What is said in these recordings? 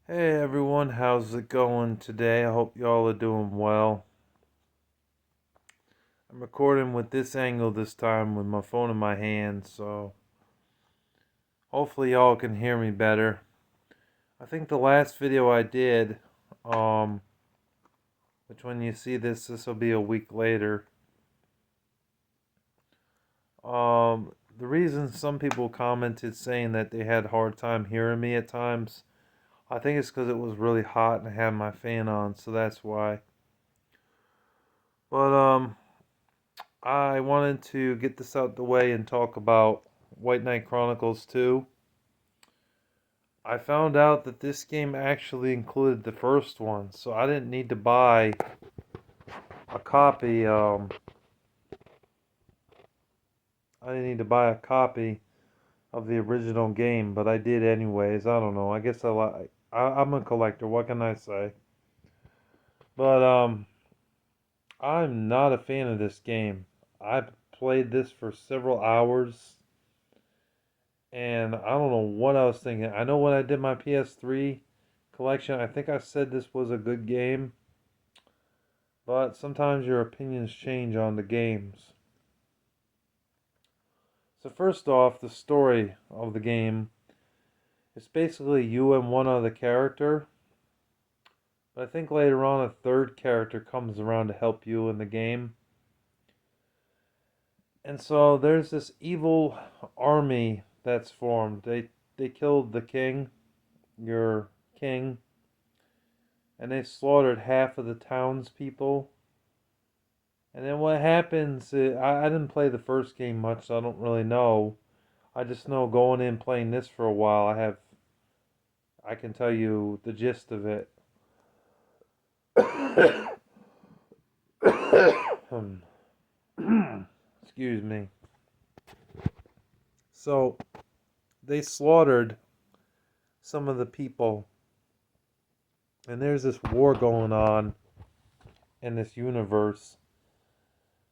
Hey everyone, how's it going today? I hope y'all are doing well. I'm recording with this angle this time with my phone in my hand, so hopefully y'all can hear me better. I think the last video I did, um, which when you see this will be a week later. The reason some people commented saying that they had a hard time hearing me at times, I think it's because it was really hot and I had my fan on, so that's why. But I wanted to get this out the way and talk about White Knight Chronicles 2. I found out that this game actually included the first one, so I didn't need to buy a copy. I didn't need to buy a copy of the original game, but I did anyways. I don't know. I guess I'm a collector. What can I say? But I'm not a fan of this game. I played this for several hours and I don't know what I was thinking. I know when I did my PS3 collection, I think I said this was a good game, but sometimes your opinions change on the games. So first off, the story of the game is basically you and one other character, but I think later on a third character comes around to help you in the game. And so there's this evil army that's formed. They killed the king, your king, and they slaughtered half of the townspeople. And then what happens, I didn't play the first game much, so I don't really know. I just know going in playing this for a while, I can tell you the gist of it. Excuse me. So they slaughtered some of the people, and there's this war going on in this universe.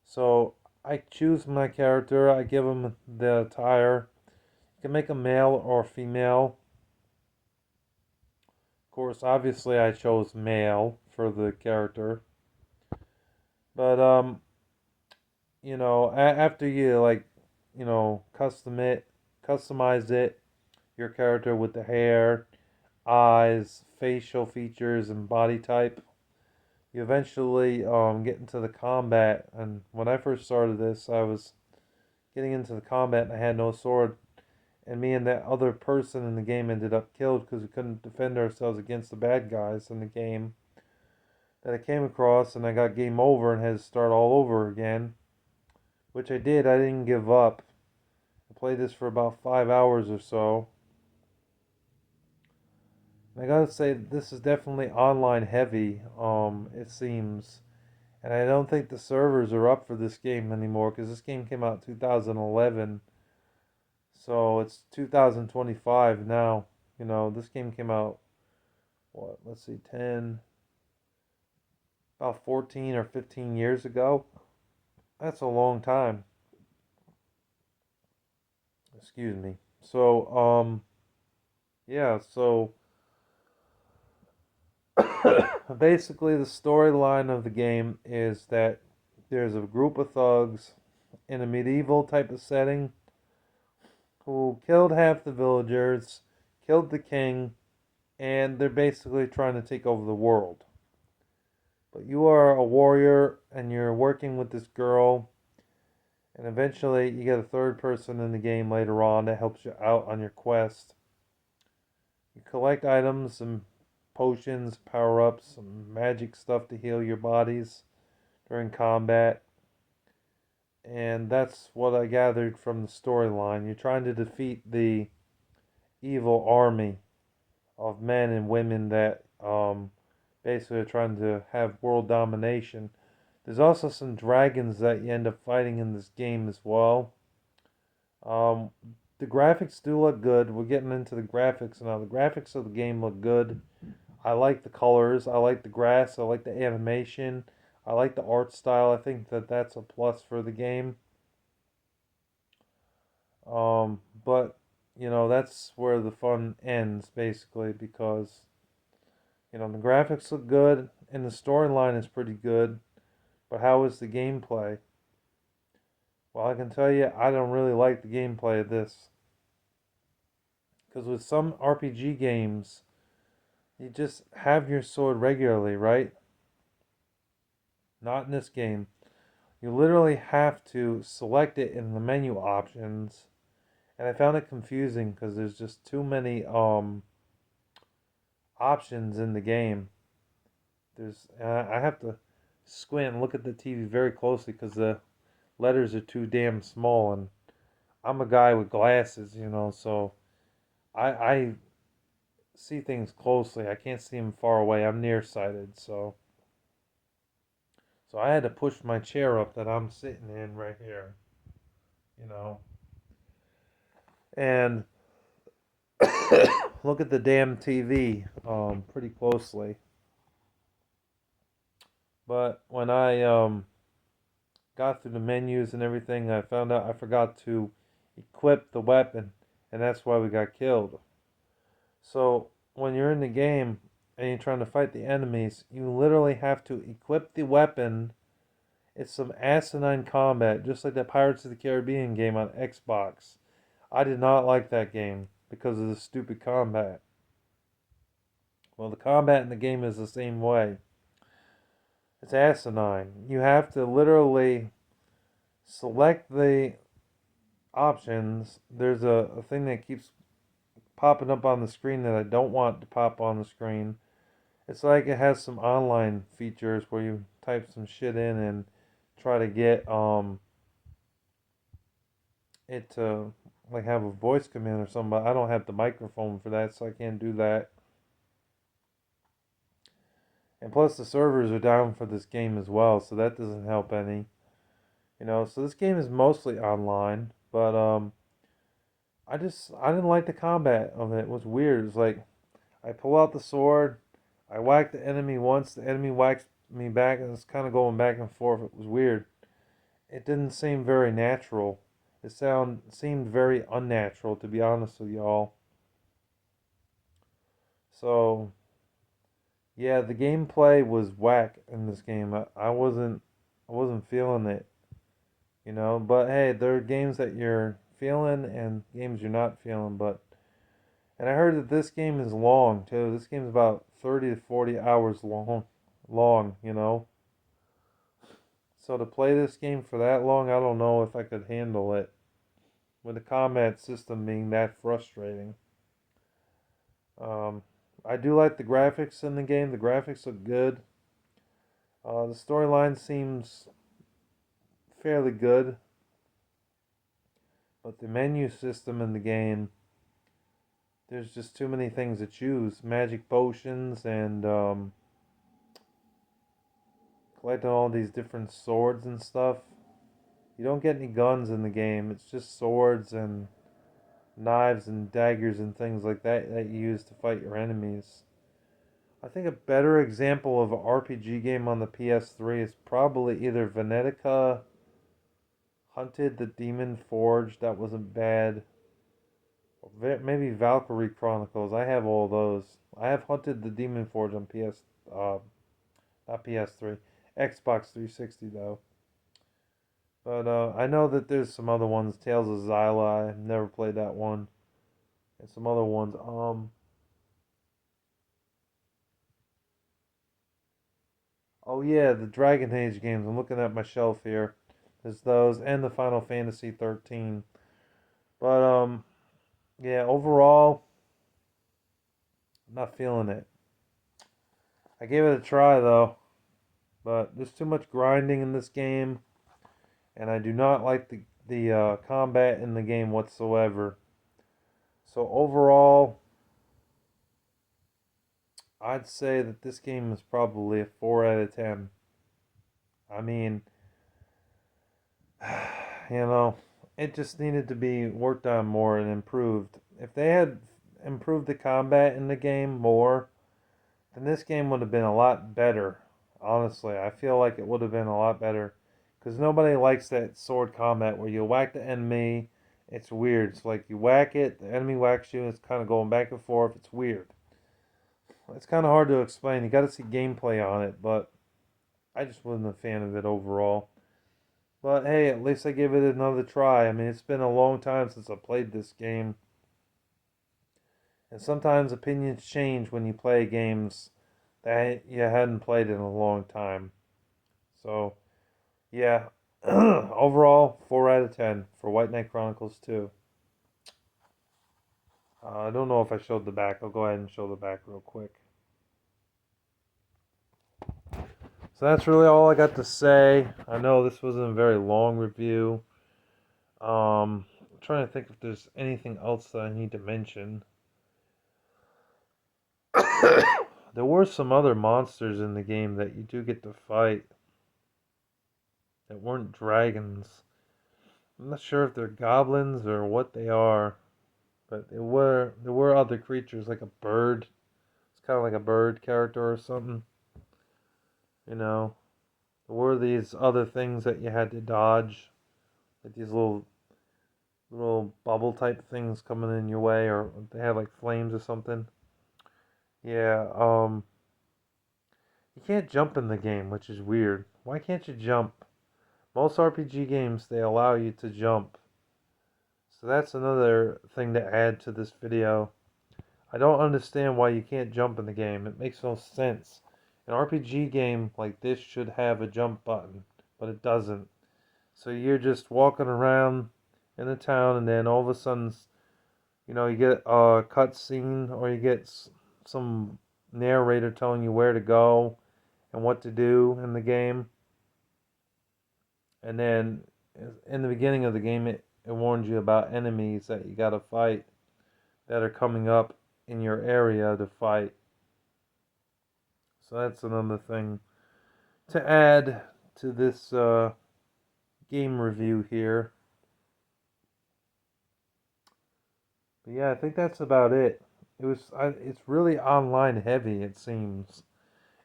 So I choose my character, I give him the attire. You can make a male or female. Of course, obviously I chose male for the character. But after you customize it, your character with the hair, eyes, facial features, and body type, you eventually get into the combat. And when I first started this, I was getting into the combat and I had no sword. And me and that other person in the game ended up killed because we couldn't defend ourselves against the bad guys in the game that I came across, and I got game over and had to start all over again, which I did. I didn't give up. I played this for about 5 hours or so. And I gotta say, this is definitely online heavy, it seems. And I don't think the servers are up for this game anymore because this game came out in 2011. So it's 2025 now. This game came out, what, let's see, about 14 or 15 years ago. That's a long time. Excuse me. So basically the storyline of the game is that there's a group of thugs in a medieval type of setting who killed half the villagers, killed the king, and they're basically trying to take over the world. But you are a warrior and you're working with this girl, and eventually you get a third person in the game later on that helps you out on your quest. You collect items and potions, power ups, some magic stuff to heal your bodies during combat. And that's what I gathered from the storyline. You're trying to defeat the evil army of men and women that basically are trying to have world domination. There's also some dragons that you end up fighting in this game as well. Um, the graphics do look good. We're getting into the graphics now. The graphics of the game look good. I like the colors. I like the grass. I like the animation. I like the art style. I think that that's a plus for the game. But that's where the fun ends basically because The graphics look good and the storyline is pretty good, but how is the gameplay? Well, I can tell you, I don't really like the gameplay of this. Because with some RPG games, you just have your sword regularly, right? Not in this game. You literally have to select it in the menu options, and I found it confusing because there's just too many options in the game. I have to squint and look at the TV very closely because the letters are too damn small, and I'm a guy with glasses, so I see things closely. I can't see them far away. I'm nearsighted, so I had to push my chair up that I'm sitting in right here, you know, and look at the damn TV pretty closely. But when I got through the menus and everything, I found out I forgot to equip the weapon, and that's why we got killed. So when you're in the game and you're trying to fight the enemies, you literally have to equip the weapon. It's some asinine combat, just like that Pirates of the Caribbean game on Xbox. I did not like that game because of the stupid combat. Well, the combat in the game is the same way. It's asinine. You have to literally select the options. There's a thing that keeps popping up on the screen that I don't want to pop on the screen. It's like it has some online features where you type some shit in and try to get it to like have a voice command or something, but I don't have the microphone for that, so I can't do that. And plus the servers are down for this game as well, so that doesn't help any. So this game is mostly online, but I didn't like the combat of it. It was weird. It's like I pull out the sword, I whack the enemy once, the enemy whacks me back, and it's kind of going back and forth. It was weird. It didn't seem very natural. Seemed very unnatural, to be honest with y'all. So yeah, the gameplay was whack in this game. I wasn't feeling it. But hey, there are games that you're feeling and games you're not feeling. And I heard that this game is long too. This game is about 30 to 40 hours long. So to play this game for that long, I don't know if I could handle it with the combat system being that frustrating. Um, I do like the graphics in the game. The graphics look good. The storyline seems fairly good, but the menu system in the game, there's just too many things to choose. Magic potions and collecting all these different swords and stuff. You don't get any guns in the game. It's just swords and knives and daggers and things like that you use to fight your enemies. I think a better example of an RPG game on the PS3 is probably either Venetica Hunted the Demon Forge. That wasn't bad. Maybe Valkyrie Chronicles. I have all those. I have Hunted the Demon Forge on not PS3, Xbox 360 though. But I know that there's some other ones. Tales of Xyla. I've never played that one. And some other ones. Oh yeah, the Dragon Age games. I'm looking at my shelf here. There's those and the Final Fantasy 13. But yeah, overall, I'm not feeling it. I gave it a try though, but there's too much grinding in this game, and I do not like the combat in the game whatsoever. So overall, I'd say that this game is probably a 4 out of 10. I mean, you know, it just needed to be worked on more and improved. If they had improved the combat in the game more, then this game would have been a lot better. Honestly, I feel like it would have been a lot better. Because nobody likes that sword combat where you whack the enemy. It's weird. It's like you whack it, the enemy whacks you, and it's kind of going back and forth. It's weird. It's kind of hard to explain. You got to see gameplay on it, but I just wasn't a fan of it overall. But hey, at least I gave it another try. I mean, it's been a long time since I played this game. And sometimes opinions change when you play games that you hadn't played in a long time. So, yeah. Overall, 4 out of 10 for White Knight Chronicles 2. I don't know if I showed the back. I'll go ahead and show the back real quick. So that's really all I got to say. I know this wasn't a very long review. I'm trying to think if there's anything else that I need to mention. There were some other monsters in the game that you do get to fight that weren't dragons. I'm not sure if they're goblins or what they are, but there were other creatures like a bird. It's kind of like a bird character or something. You know, there were these other things that you had to dodge, like these little bubble type things coming in your way, or they had like flames or something. Yeah, you can't jump in the game, which is weird. Why can't you jump? Most RPG games, they allow you to jump. So that's another thing to add to this video. I don't understand why you can't jump in the game. It makes no sense. An RPG game like this should have a jump button, but it doesn't. So you're just walking around in the town, and then all of a sudden, you get a cutscene, or you get some narrator telling you where to go and what to do in the game. And then in the beginning of the game, it warns you about enemies that you gotta fight that are coming up in your area to fight. So that's another thing to add to this game review here. But yeah, I think that's about it. It's really online heavy. It seems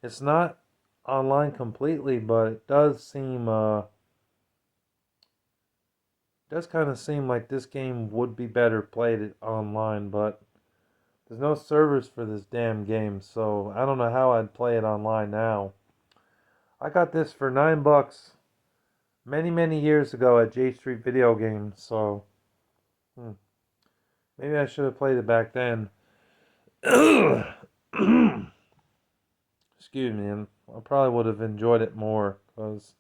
it's not online completely, but it does kind of seem like this game would be better played online, but there's no servers for this damn game, so I don't know how I'd play it online now. I got this for $9 many, many years ago at J Street Video Games, so maybe I should have played it back then. Excuse me, and I probably would have enjoyed it more because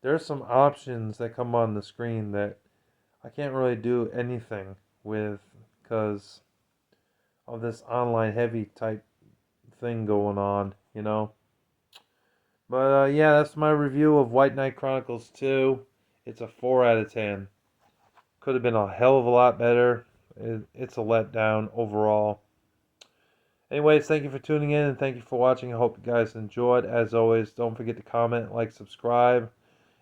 there's some options that come on the screen that I can't really do anything with because of this online heavy type thing going on. But yeah, that's my review of White Knight Chronicles 2. It's a 4 out of 10. Could have been a hell of a lot better. It's a letdown overall. Anyways, thank you for tuning in and thank you for watching. I hope you guys enjoyed. As always, don't forget to comment, like, subscribe.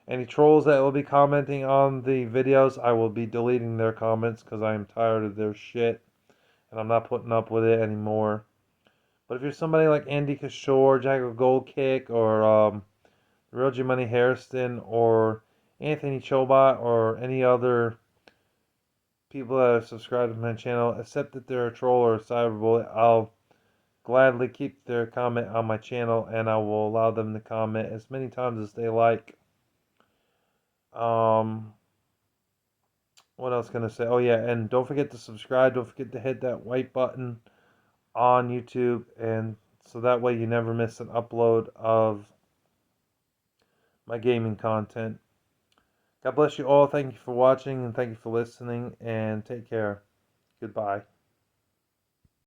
Any trolls that will be commenting on the videos, I will be deleting their comments because I am tired of their shit and I'm not putting up with it anymore. But if you're somebody like Andy Kishore, Jagger Goldkick, or Real G Money Harrison, or Anthony Chobot, or any other people that have subscribed to my channel, except that they're a troll or a cyberbully, I'll gladly keep their comment on my channel and I will allow them to comment as many times as they like. What else can I say? Oh yeah, and don't forget to subscribe. Don't forget to hit that white button on YouTube, and so that way you never miss an upload of my gaming content. God bless you all. Thank you for watching and thank you for listening, and take care. Goodbye.